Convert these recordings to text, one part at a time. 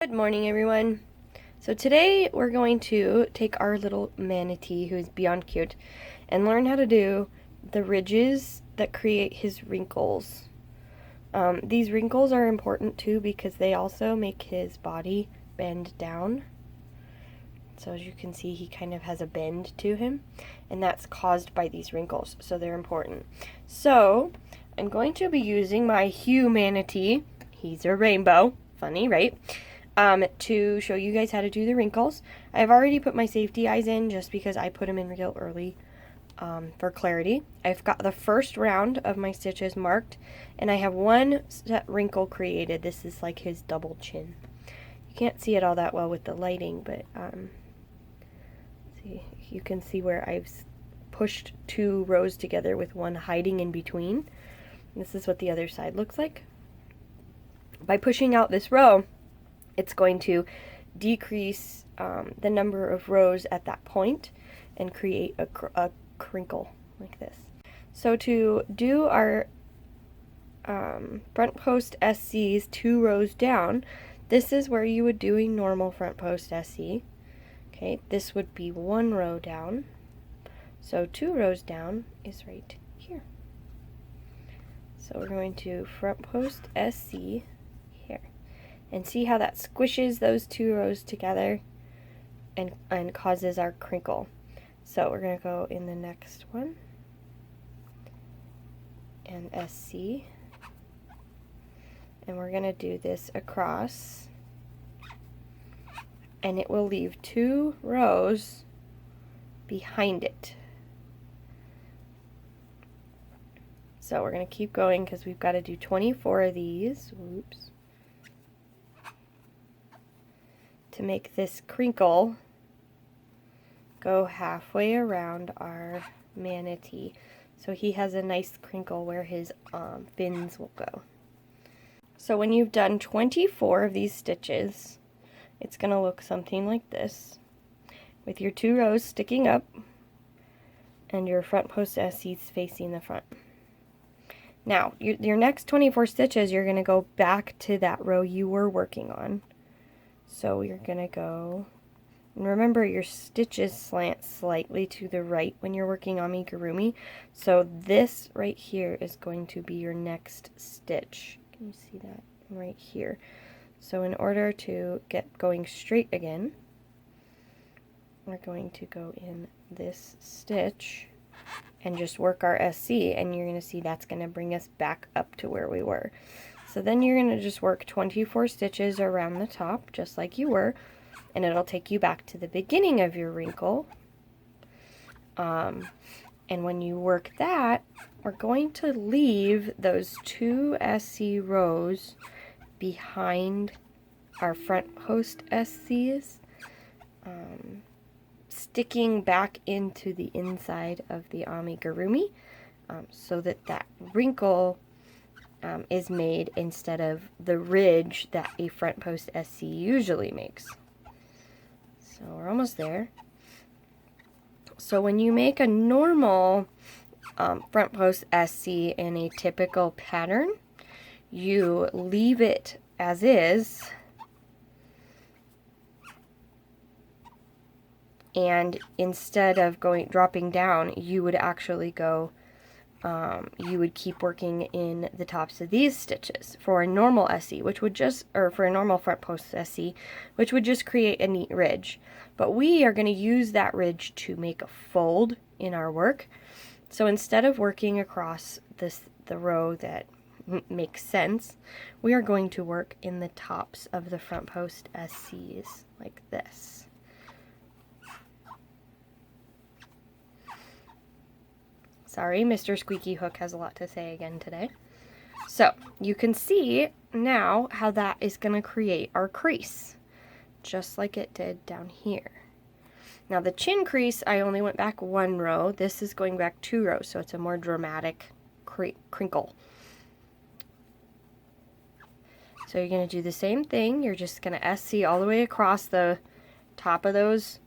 Good morning, everyone. So today we're going to take our little manatee, who is beyond cute, and learn how to do the ridges that create his wrinkles. These wrinkles are important too because they also make his body bend down. So as you can see, he kind of has a bend to him, and that's caused by these wrinkles, so they're important. So I'm going to be using my Hue manatee. He's a rainbow. Funny, right? To show you guys how to do the wrinkles. I've already put my safety eyes in just because I put them in real early for clarity. I've got the first round of my stitches marked, and I have one set wrinkle created. This is like his double chin. You can't see it all that well with the lighting, but see, you can see where I've pushed two rows together with one hiding in between. This is what the other side looks like. By pushing out this row, it's going to decrease the number of rows at that point and create a crinkle like this. So to do our front post SCs 2 rows down, this is where you would do a normal front post SC. Okay, this would be 1 row down. So 2 rows down is right here. So we're going to front post SC here. And see how that squishes those 2 rows together and causes our crinkle. So we're going to go in the next one and SC. And we're going to do this across. And it will leave 2 rows behind it. So we're going to keep going because we've got to do 24 of these. Whoops. To make this crinkle go halfway around our manatee. So he has a nice crinkle where his fins will go. So when you've done 24 of these stitches, it's going to look something like this, with your 2 rows sticking up and your front post SCs facing the front. Now, your next 24 stitches, you're going to go back to that row you were working on. So you're going to go, and remember your stitches slant slightly to the right when you're working amigurumi. So this right here is going to be your next stitch. Can you see that right here? So in order to get going straight again, we're going to go in this stitch and just work our SC, and you're going to see that's going to bring us back up to where we were. So then you're going to just work 24 stitches around the top, just like you were, and it'll take you back to the beginning of your wrinkle. And when you work that, we're going to leave those 2 SC rows behind our front post SCs, sticking back into the inside of the amigurumi, so that that wrinkle is made instead of the ridge that a front post SC usually makes. So we're almost there. So when you make a normal front post SC in a typical pattern, you leave it as is, and instead of dropping down, you would actually go you would keep working in the tops of these stitches for a normal SC, which would just, or for a normal front post SC, which would just create a neat ridge. But we are going to use that ridge to make a fold in our work. So instead of working across the row that makes sense, we are going to work in the tops of the front post SCs like this. Sorry, Mr. Squeaky Hook has a lot to say again today. So, you can see now how that is going to create our crease, just like it did down here. Now, the chin crease, I only went back 1 row. This is going back 2 rows, so it's a more dramatic crinkle. So, you're going to do the same thing. You're just going to SC all the way across the top of those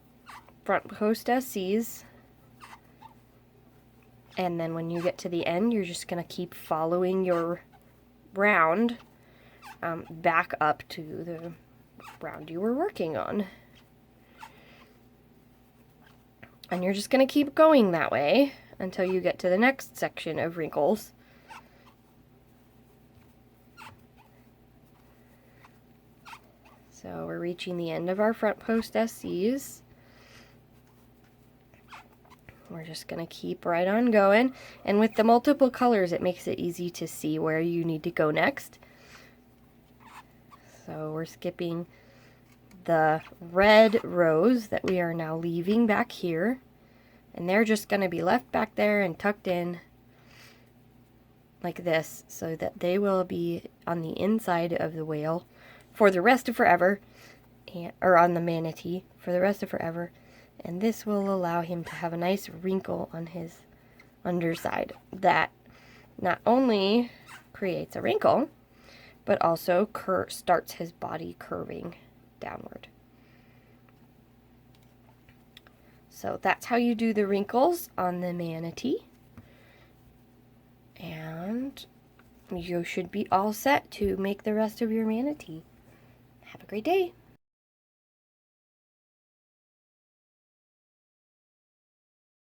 front post SCs. And then when you get to the end, you're just going to keep following your round back up to round you were working on. And you're just going to keep going that way until you get to the next section of wrinkles. So we're reaching the end of our front post SCs. We're just going to keep right on going. And with the multiple colors, it makes it easy to see where you need to go next. So we're skipping the red rows that we are now leaving back here, and they're just going to be left back there and tucked in like this, so that they will be on the inside of the whale for the rest of forever, or on the manatee for the rest of forever, and this will allow him to have a nice wrinkle on his underside that not only creates a wrinkle but also starts his body curving downward. So that's how you do the wrinkles on the manatee. And you should be all set to make the rest of your manatee. Have a great day.